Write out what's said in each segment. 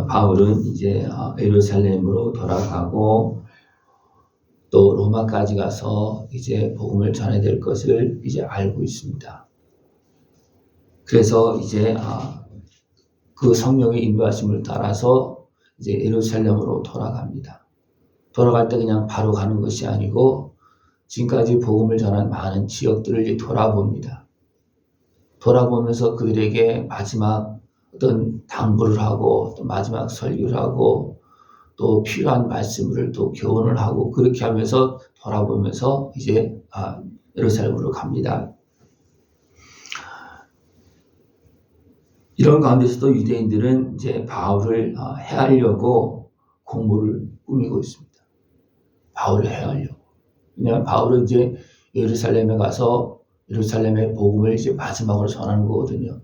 바울은 이제 예루살렘으로 돌아가고 또 로마까지 가서 이제 복음을 전해야 될 것을 이제 알고 있습니다. 그래서 이제 그 성령의 인도하심을 따라서 이제 예루살렘으로 돌아갑니다. 돌아갈 때 그냥 바로 가는 것이 아니고 지금까지 복음을 전한 많은 지역들을 이제 돌아봅니다. 돌아보면서 그들에게 마지막 어떤 당부를 하고 또 마지막 설교를 하고 또 필요한 말씀을 또 교훈을 하고 그렇게 하면서 돌아보면서 이제 예루살렘으로 갑니다. 이런 가운데서도 유대인들은 이제 바울을 해하려고 공모를 꾸미고 있습니다. 바울을 해하려고. 왜냐하면 바울은 이제 예루살렘에 가서 예루살렘의 복음을 이제 마지막으로 전하는 거거든요.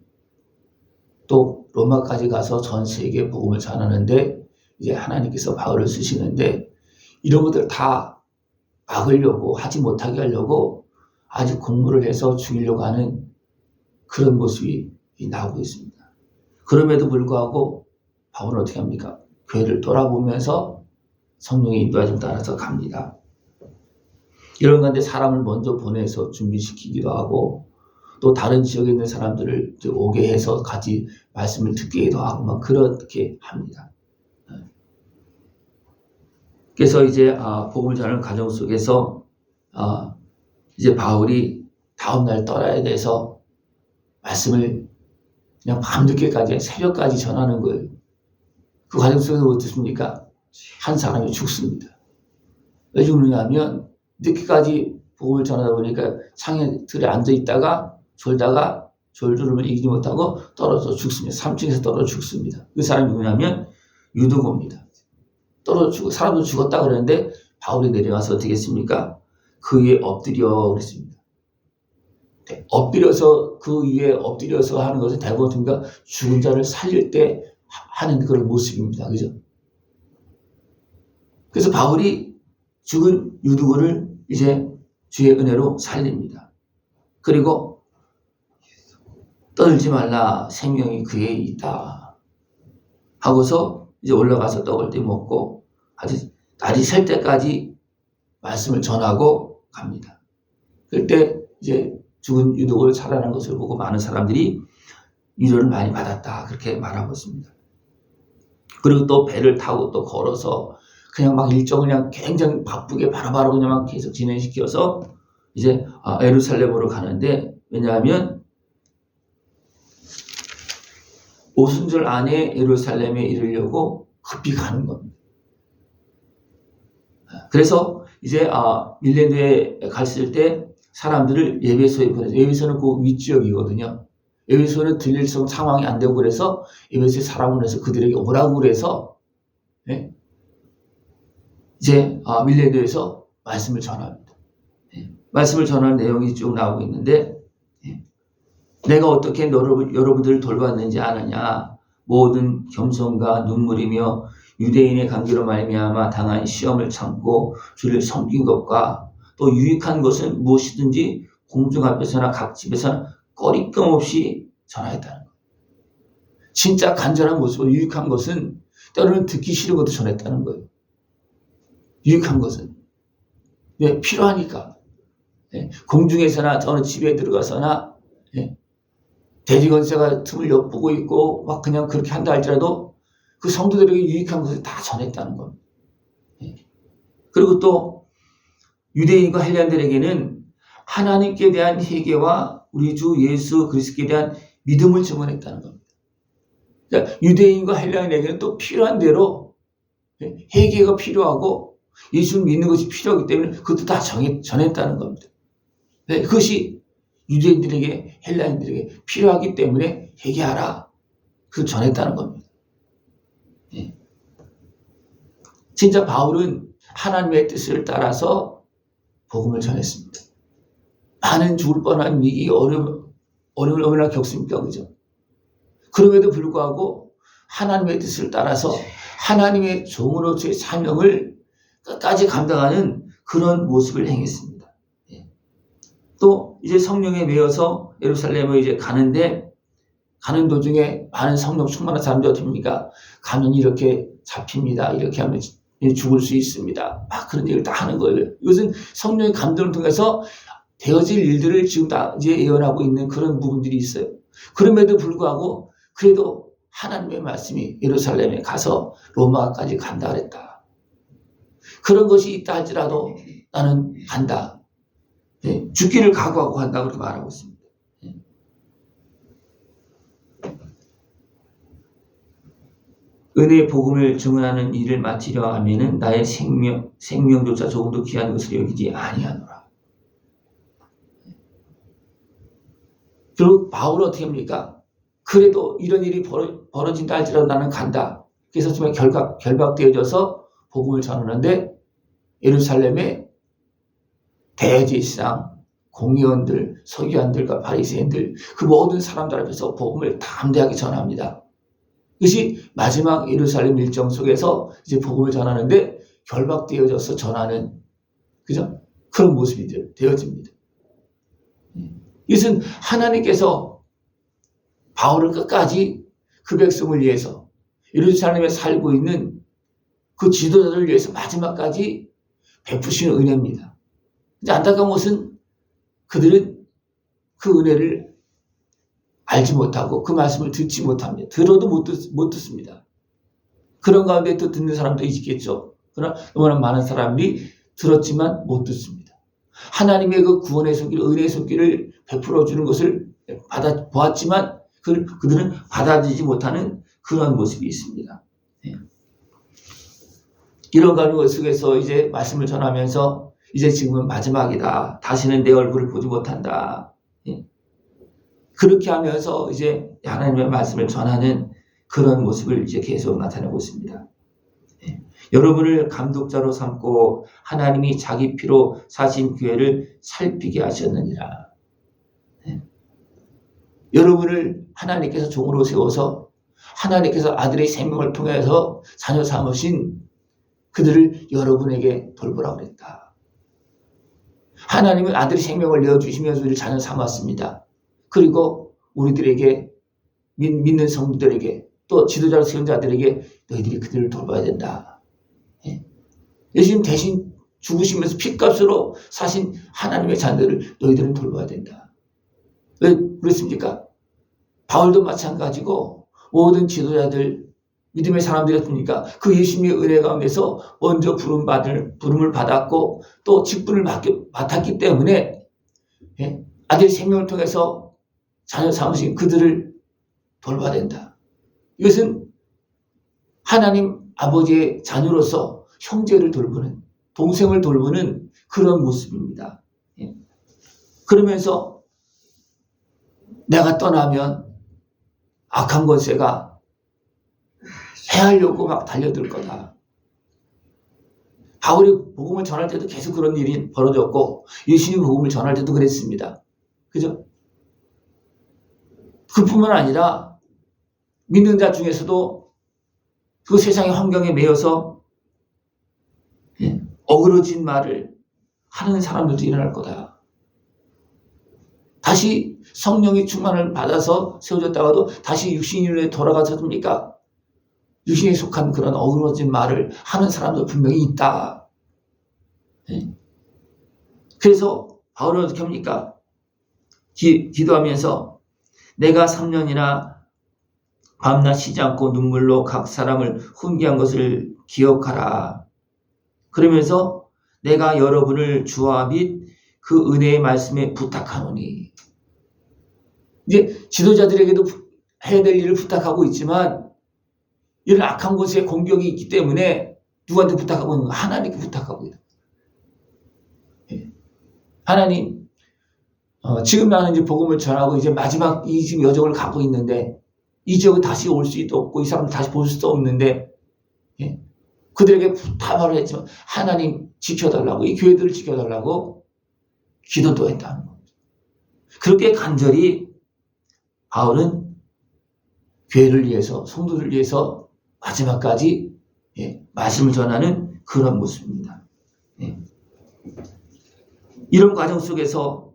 또 로마까지 가서 전 세계에 복음을 전하는데 이제 하나님께서 바울을 쓰시는데 이런 것들 다 막으려고 하지 못하게 하려고 아직 공모를 해서 죽이려고 하는 그런 모습이 나오고 있습니다. 그럼에도 불구하고 바울은 어떻게 합니까? 교회를 돌아보면서 성령의 인도하심을 따라서 갑니다. 이런 가운데 사람을 먼저 보내서 준비시키기도 하고 또 다른 지역에 있는 사람들을 오게 해서 같이 말씀을 듣기도 하고 막 그렇게 합니다. 그래서 이제 복음을 전하는 과정 속에서 이제 바울이 다음날 떠나야 돼서 말씀을 그냥 밤늦게까지 새벽까지 전하는 거예요. 그 과정 속에서 어떻습니까? 한 사람이 죽습니다. 왜 죽느냐 하면 늦게까지 복음을 전하다 보니까 창에 들에 앉아 있다가 졸다가 졸주름을 이기지 못하고 떨어져 죽습니다. 3층에서 떨어져 죽습니다. 그 사람이 누구냐면 유두고입니다. 떨어져 죽고 사람도 죽었다 그러는데 바울이 내려와서 어떻게 했습니까? 그 위에 엎드려 그랬습니다. 엎드려서 그 위에 엎드려서 하는 것은 대부분 죽은 자를 살릴 때 하는 그런 모습입니다. 그죠? 그래서 바울이 죽은 유두고를 이제 주의 은혜로 살립니다. 그리고 떨지 말라 생명이 그에 있다 하고서 이제 올라가서 떡을 떼먹고 아주 날이 셀 때까지 말씀을 전하고 갑니다. 그때 이제 죽은 유두고를 살아난 것을 보고 많은 사람들이 위로를 많이 받았다 그렇게 말하고 있습니다. 그리고 또 배를 타고 또 걸어서 그냥 막 일정을 그냥 굉장히 바쁘게 바로바로 그냥 막 계속 진행시켜서 이제 예루살렘으로 가는데 왜냐하면 오순절 안에 예루살렘에 이르려고 급히 가는 겁니다. 그래서 이제 밀레누에 갔을 때 사람들을 예배소에 보내서 예배소는 그 윗지역이거든요. 예배소는 들릴 상황이 안 되고 그래서 예배소에 사람을 보내서 그들에게 오라고 그래서 이제 밀레누에서 말씀을 전합니다. 말씀을 전하는 내용이 쭉 나오고 있는데 내가 어떻게 여러분들을 돌봤는지 아느냐 모든 겸손과 눈물이며 유대인의 관계로 말미암아 당한 시험을 참고 주를 섬긴 것과 또 유익한 것은 무엇이든지 공중 앞에서나 각 집에서나 꺼리낌 없이 전하였다는 것. 진짜 간절한 모습으로 유익한 것은 때로는 듣기 싫은 것도 전했다는 거예요. 유익한 것은 왜 필요하니까 공중에서나 어느 집에 들어가서나 대지건세가 틈을 엿보고 있고 막 그냥 그렇게 한다 할지라도 그 성도들에게 유익한 것을 다 전했다는 겁니다. 그리고 또 유대인과 헬라인들에게는 하나님께 대한 회개와 우리 주 예수 그리스도에 대한 믿음을 증언했다는 겁니다. 그러니까 유대인과 헬라인에게는 또 필요한 대로 회개가 필요하고 예수를 믿는 것이 필요하기 때문에 그것도 다 전했다는 겁니다. 그것이 유대인들에게 헬라인들에게 필요하기 때문에 회개하라. 그걸 전했다는 겁니다. 진짜 바울은 하나님의 뜻을 따라서 복음을 전했습니다. 많은 죽을 뻔한 위기, 어려움을 얼마나 겪습니까? 그죠? 그럼에도 불구하고 하나님의 뜻을 따라서 하나님의 종으로서의 사명을 끝까지 감당하는 그런 모습을 행했습니다. 또 이제 성령에 매여서 예루살렘을 이제 가는데 가는 도중에 많은 성령 충만한 사람들이 어떻게 합니까? 가면 이렇게 잡힙니다. 이렇게 하면 죽을 수 있습니다. 막 그런 얘기를 다 하는 거예요. 이것은 성령의 감동을 통해서 되어질 일들을 지금 다 이제 예언하고 있는 그런 부분들이 있어요. 그럼에도 불구하고 그래도 하나님의 말씀이 예루살렘에 가서 로마까지 간다 그랬다. 그런 것이 있다 할지라도 나는 간다. 죽기를 각오하고 간다 그렇게 말하고 있습니다. 은혜의 복음을 증언하는 일을 마치려 하면은 나의 생명조차 조금도 귀한 것을 여기지 아니하노라. 그리고 바울은 어떻게 합니까? 그래도 이런 일이 벌어진다 할지라도 나는 간다. 그래서 정말 결박되어져서 복음을 전하는데 예루살렘에 대제사장, 공의원들, 서기관들과 바리새인들 그 모든 사람들 앞에서 복음을 담대하게 전합니다. 그것이 마지막 예루살렘 일정 속에서 이제 복음을 전하는데 결박되어져서 전하는 그죠? 그런 모습이 되어집니다. 이것은 하나님께서 바울을 끝까지 그 백성을 위해서 예루살렘에 살고 있는 그 지도자들을 위해서 마지막까지 베푸시는 은혜입니다. 근데 안타까운 것은 그들은 그 은혜를 알지 못하고 그 말씀을 듣지 못합니다. 들어도 못 듣습니다. 그런 가운데 또 듣는 사람도 있겠죠. 그러나 너무나 많은 사람들이 들었지만 못 듣습니다. 하나님의 그 구원의 손길, 은혜의 손길을 베풀어 주는 것을 보았지만 그들은 받아들이지 못하는 그런 모습이 있습니다. 이런 가운데 속에서 이제 말씀을 전하면서 이제 지금은 마지막이다. 다시는 내 얼굴을 보지 못한다. 그렇게 하면서 이제 하나님의 말씀을 전하는 그런 모습을 이제 계속 나타내고 있습니다. 여러분을 감독자로 삼고 하나님이 자기 피로 사신 교회를 살피게 하셨느니라. 여러분을 하나님께서 종으로 세워서 하나님께서 아들의 생명을 통해서 자녀 삼으신 그들을 여러분에게 돌보라고 그랬다. 하나님은 아들의 생명을 내어주시면서 우리를 자녀 삼았습니다. 그리고 우리들에게 믿는 성도들에게 또 지도자로 세운 자들에게 너희들이 그들을 돌봐야 된다. 예수님 대신 죽으시면서 핏값으로 사신 하나님의 자녀들을 너희들은 돌봐야 된다. 왜 그랬습니까? 바울도 마찬가지고 모든 지도자들 믿음의 사람들이었습니까? 그 예수님의 은혜 가운데서 먼저 부름을 받았고 또 직분을 맡았기 때문에 아들의 생명을 통해서 자녀 삼으신 그들을 돌봐야 된다. 이것은 하나님 아버지의 자녀로서 형제를 돌보는, 동생을 돌보는 그런 모습입니다. 그러면서 내가 떠나면 악한 권세가 해하려고 막 달려들 거다. 바울이 복음을 전할 때도 계속 그런 일이 벌어졌고 예수님 복음을 전할 때도 그랬습니다. 그죠? 그뿐만 아니라 믿는 자 중에서도 그 세상의 환경에 매여서 어그러진 말을 하는 사람들도 일어날 거다. 다시 성령의 충만을 받아서 세워졌다가도 다시 육신에 돌아가서 됩니까? 육신에 속한 그런 어그러진 말을 하는 사람도 분명히 있다. 그래서 바울은 어떻게 합니까? 기도하면서 내가 3년이나 밤낮 쉬지 않고 눈물로 각 사람을 훈계한 것을 기억하라. 그러면서 내가 여러분을 주와 및 그 은혜의 말씀에 부탁하노니. 이제 지도자들에게도 해야 될 일을 부탁하고 있지만 이런 악한 곳에 공격이 있기 때문에 누구한테 부탁하고 있는 거? 하나님께 부탁하고 있는 거예요. 하나님, 지금 나는 이제 복음을 전하고 이제 마지막 이 지금 여정을 가고 있는데 이 지역에 다시 올 수도 없고 이 사람 다시 볼 수도 없는데 그들에게 부탁을 했지만 하나님 지켜달라고 이 교회들을 지켜달라고 기도도 했다는 겁니다. 그렇게 간절히 바울은 교회를 위해서 성도를 위해서 마지막까지 말씀을 전하는 그런 모습입니다. 이런 과정 속에서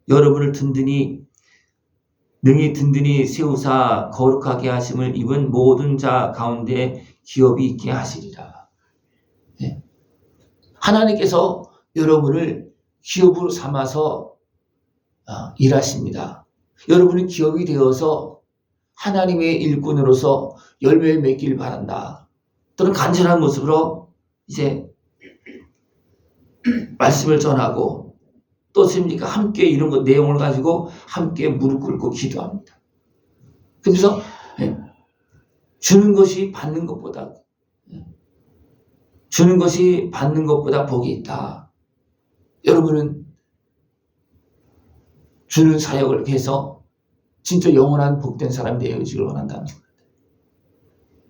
여러분을 든든히 능히 든든히 세우사 거룩하게 하심을 입은 모든 자 가운데 기업이 있게 하시리라. 예. 하나님께서 여러분을 기업으로 삼아서 일하십니다. 여러분이 기업이 되어서 하나님의 일꾼으로서 열매를 맺길 바란다. 또는 간절한 모습으로 이제 말씀을 전하고 또 뭡니까? 함께 이런 것 내용을 가지고 함께 무릎 꿇고 기도합니다. 그래서 주는 것이 받는 것보다 복이 있다. 여러분은 주는 사역을 해서 진짜 영원한 복된 사람이 되어지길 원한다는 겁니다.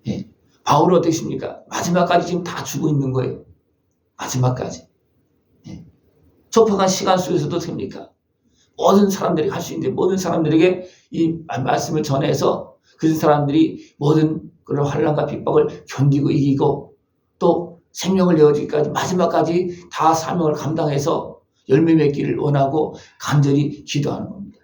예. 바울은 어떻습니까? 마지막까지 지금 다 주고 있는 거예요. 마지막까지. 예. 촉박한 시간 속에서도 됩니까? 모든 사람들이 할 수 있는데 모든 사람들에게 이 말씀을 전해서 그 사람들이 모든 그런 환난과 핍박을 견디고 이기고 또 생명을 내어주기까지 마지막까지 다 사명을 감당해서 열매 맺기를 원하고 간절히 기도하는 겁니다.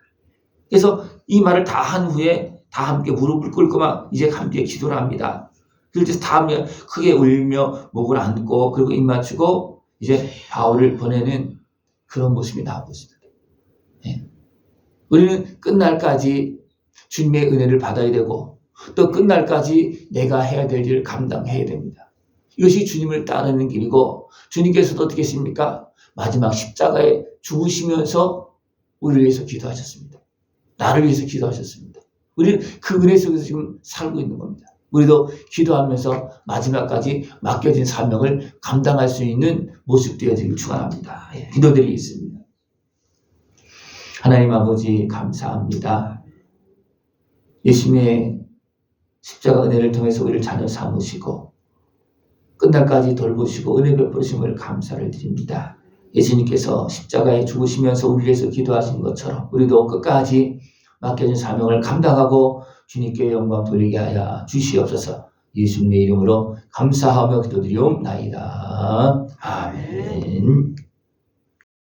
그래서 이 말을 다 한 후에 다 함께 무릎을 꿇고 막 이제 함께 기도를 합니다. 그래서 다 크게 울며 목을 안고 그리고 입 맞추고 이제 바울을 보내는 그런 모습이 나오고 있습니다. 예. 우리는 끝날까지 주님의 은혜를 받아야 되고 또 끝날까지 내가 해야 될 일을 감당해야 됩니다. 이것이 주님을 따르는 길이고 주님께서도 어떻게 했습니까? 마지막 십자가에 죽으시면서 우리를 위해서 기도하셨습니다. 나를 위해서 기도하셨습니다. 우리는 그 은혜 속에서 지금 살고 있는 겁니다. 우리도 기도하면서 마지막까지 맡겨진 사명을 감당할 수 있는 모습 되어지길 축원합니다. 기도드리겠습니다. 하나님 아버지 감사합니다. 예수님의 십자가 은혜를 통해서 우리를 자녀 삼으시고 끝날까지 돌보시고 은혜 베푸심을 감사를 드립니다. 예수님께서 십자가에 죽으시면서 우리를 위해서 기도하신 것처럼 우리도 끝까지 맡겨진 사명을 감당하고 주님께 영광 돌리게 하여 주시옵소서. 예수님의 이름으로 감사하며 기도드리옵나이다. 아멘.